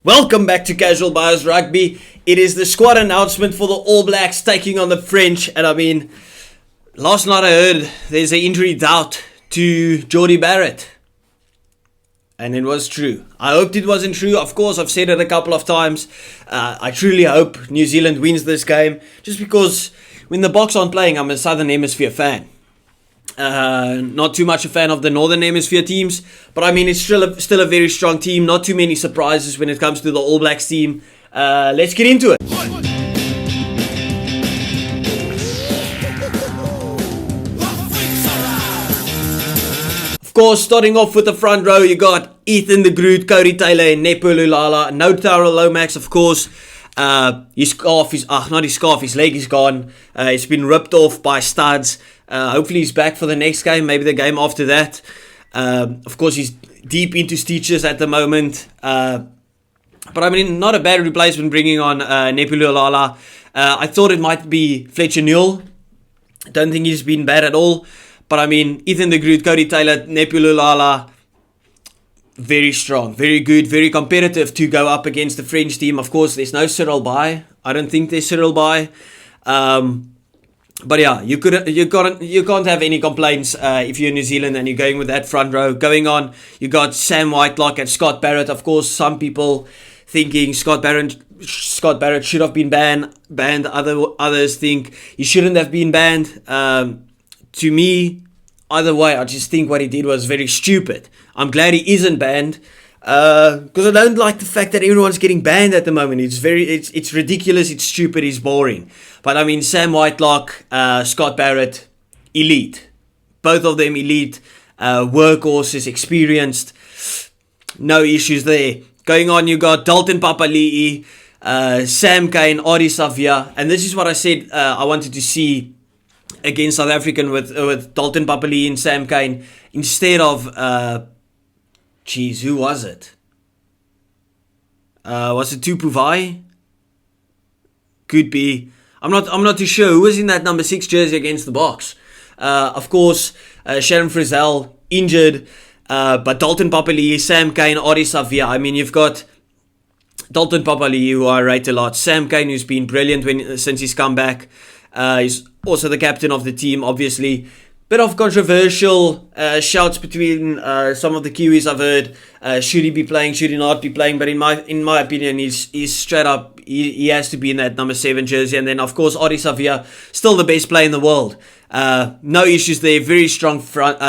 Welcome back to Casual Bias Rugby. It is the squad announcement for the All Blacks taking on the French. And I mean, last night I heard there's an injury doubt to Jordie Barrett. And it was true. I hoped it wasn't true. Of course, I've said it a couple of times. I truly hope New Zealand wins this game. Just because when the Boks aren't playing, I'm a Southern Hemisphere fan. Not too much a fan of the Northern Hemisphere teams, but I mean it's still a very strong team. Not too many surprises when it comes to the All Blacks team. Let's get into it. Of course, starting off with the front row, you got Ethan the Groot, Cody Taylor, and Nepo Lulala. No Tyrell Lomax, of course. His leg is gone. It's been ripped off by studs. Hopefully he's back for the next game, maybe the game after that. Of course, he's deep into stitches at the moment. But I mean, not a bad replacement bringing on Nepo Lulala. I thought it might be Fletcher Newell. Don't think he's been bad at all. But I mean, Ethan the Groot, Cody Taylor, Nepo Lulala, very strong, very good, very competitive to go up against the French team. Of course, there's no Cyril Baille. I don't think there's Cyril Baille. But yeah, you can't have any complaints if you're in New Zealand and you're going with that front row. Going on, you got Sam Whitelock and Scott Barrett. Of course, some people thinking Scott Barrett should have been banned. Others think he shouldn't have been banned. To me, either way, I just think what he did was very stupid. I'm glad he isn't banned because I don't like the fact that everyone's getting banned at the moment. It's ridiculous, it's stupid, it's boring. But I mean, Sam Whitelock, Scott Barrett, elite. Both of them elite, workhorses, experienced. No issues there. Going on, you got Dalton Papali'i, Sam Cane, Adi Savia. And this is what I said I wanted to see against South African with Dalton Papali'i and Sam Cane instead of who was it? Was it Tupuvai? Could be. I'm not too sure who was in that number 6 jersey against the Boks. Of course, Sharon Frizzell injured, but Dalton Papali'i, Sam Cane, Adi Savia. I mean, you've got Dalton Papali'i, who I rate a lot. Sam Cane, who's been brilliant since he's come back. He's also the captain of the team, obviously. Bit of controversial shouts between some of the Kiwis I've heard. Should he be playing? Should he not be playing? But in my opinion, he's straight up. He has to be in that number 7 jersey. And then of course, Adi Savia, still the best player in the world. No issues there. Very strong front.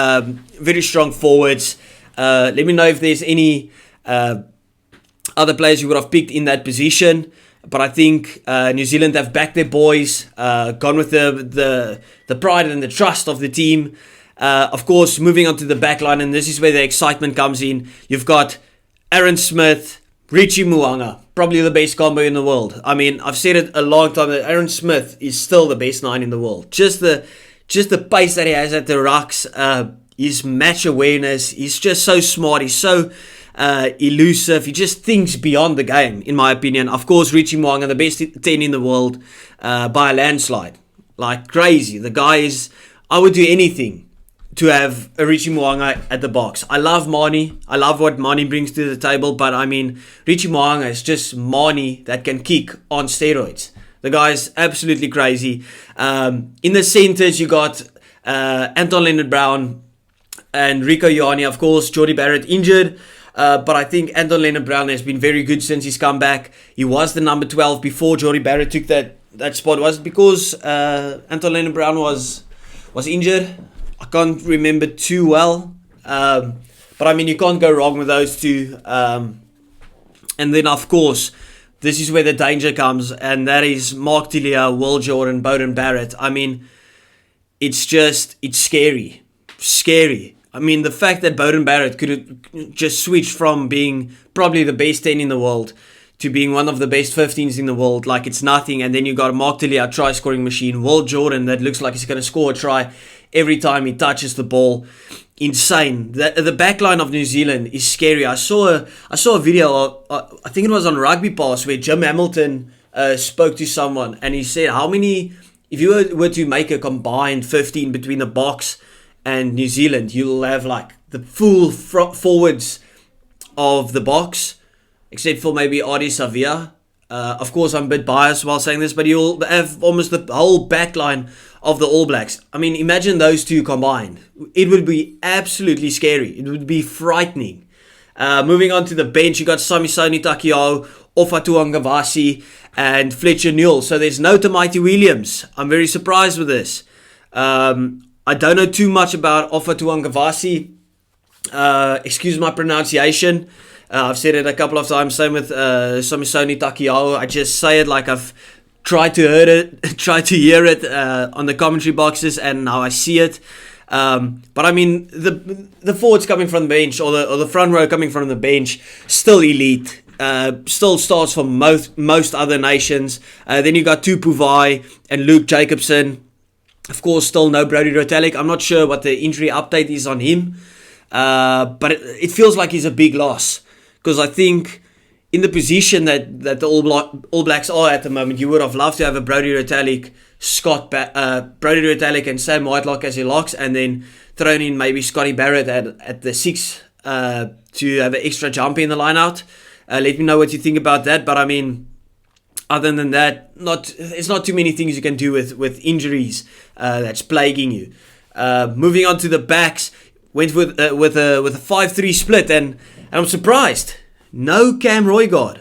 Very strong forwards. Let me know if there's any other players you would have picked in that position. But I think New Zealand have backed their boys, gone with the pride and the trust of the team. Of course, moving on to the back line, and this is where the excitement comes in. You've got Aaron Smith, Richie Mo'unga, probably the best combo in the world. I mean, I've said it a long time that Aaron Smith is still the best 9 in the world. Just the pace that he has at the rucks, his match awareness, he's just so smart, he's so elusive. He just thinks beyond the game, in my opinion. Of course, Richie Mo'unga, the best 10 in the world by a landslide. Like crazy. The guy is, I would do anything to have a Richie Mo'unga at the Boks. I love Mani. I love what Mani brings to the table. But I mean, Richie Mo'unga is just Mani that can kick on steroids. The guy is absolutely crazy. In the centers, you got Anton Leonard-Brown and Rico Ioane. Of course, Jordie Barrett injured. But I think Anton Leonard-Brown has been very good since he's come back. He was the number 12 before Jordie Barrett took that spot. Was it because Anton Leonard-Brown was injured? I can't remember too well. But I mean, you can't go wrong with those two. And then, of course, this is where the danger comes. And that is Mark Tillia, Will Jordan, Beauden Barrett. I mean, it's scary. Scary. I mean, the fact that Beauden Barrett could have just switched from being probably the best 10 in the world to being one of the best 15s in the world, like it's nothing. And then you got Mark Tillia, a try-scoring machine. Will Jordan, that looks like he's going to score a try every time he touches the ball. Insane. The back line of New Zealand is scary. I saw a video, I think it was on Rugby Pass, where Jim Hamilton spoke to someone. And he said, if you were to make a combined 15 between the Boks and New Zealand, you'll have like the full forwards of the Boks except for maybe Adi Savia. Of course, I'm a bit biased while saying this, but you'll have almost the whole back line of the All Blacks. I mean, imagine those two combined. It would be absolutely scary. It would be frightening. Moving on to the bench, you got Samisoni Takiao, Ofa Tuangavasi, and Fletcher Newell. So there's no Tamaiti Williams. I'm very surprised with this. I don't know too much about Ofa Tuangavasi. Excuse my pronunciation. I've said it a couple of times. Same with Samisoni Takiao. I just say it like I've tried to hear it on the commentary boxes and how I see it. But I mean, the forwards coming from the bench or the front row coming from the bench, still elite. Still starts from most other nations. Then you got Tupu Vai and Luke Jacobson. Of course, still no Brodie Retallick. I'm not sure what the injury update is on him. But it feels like he's a big loss. Because I think in the position that the All Blacks are at the moment, you would have loved to have a Brodie Retallick, Brodie Retallick and Sam Whitelock as your locks, and then thrown in maybe Scotty Barrett at the 6 to have an extra jump in the line out. Let me know what you think about that. But I mean, other than that, it's not too many things you can do with injuries that's plaguing you. Moving on to the backs, went with a 5-3 split, and I'm surprised. No Cam Roygaard.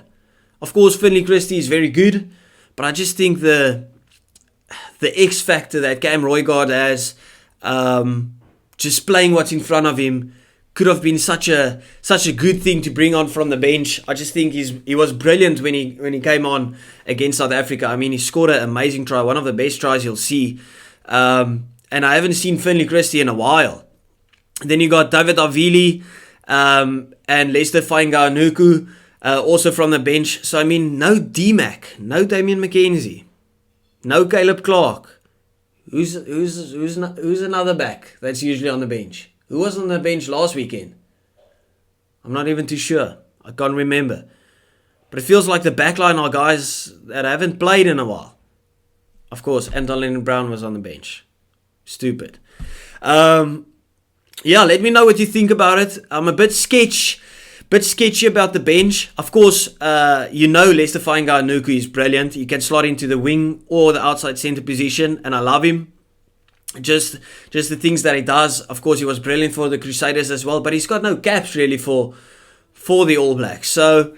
Of course, Finlay Christie is very good, but I just think the X factor that Cam Roygaard has, just playing what's in front of him, could have been such a good thing to bring on from the bench. I just think he was brilliant when he came on against South Africa. I mean, he scored an amazing try, one of the best tries you'll see. And I haven't seen Finlay Christie in a while. Then you got David Avili and Lester Fainganuku also from the bench. So I mean, no D-Mac, no Damian McKenzie, no Caleb Clark. Who's another back that's usually on the bench? Who was on the bench last weekend? I'm not even too sure. I can't remember. But it feels like the backline are guys that haven't played in a while. Of course, Anton Lennon-Brown was on the bench. Stupid. Yeah, let me know what you think about it. I'm a bit sketchy about the bench. Of course, Lester Fainganuku is brilliant. He can slot into the wing or the outside centre position, and I love him. Just the things that he does. Of course, he was brilliant for the Crusaders as well, but he's got no caps really for the All Blacks. So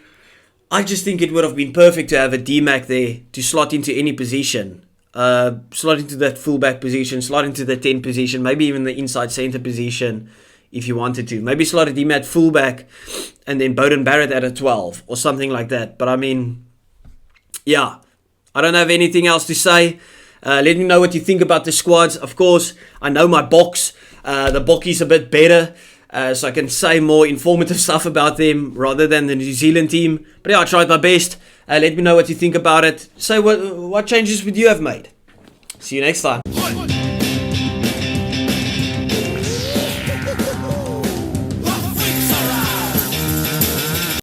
I just think it would have been perfect to have a D-Mac there to slot into any position. Slot into that fullback position, slot into the 10 position, maybe even the inside centre position if you wanted to. Maybe slot a D-Mac fullback and then Beauden Barrett at a 12 or something like that. But I mean, yeah, I don't have anything else to say. Let me know what you think about the squads. Of course, I know my box. The Bokkies a bit better, so I can say more informative stuff about them rather than the New Zealand team. But yeah, I tried my best. Let me know what you think about it. Say what changes would you have made. See you next time.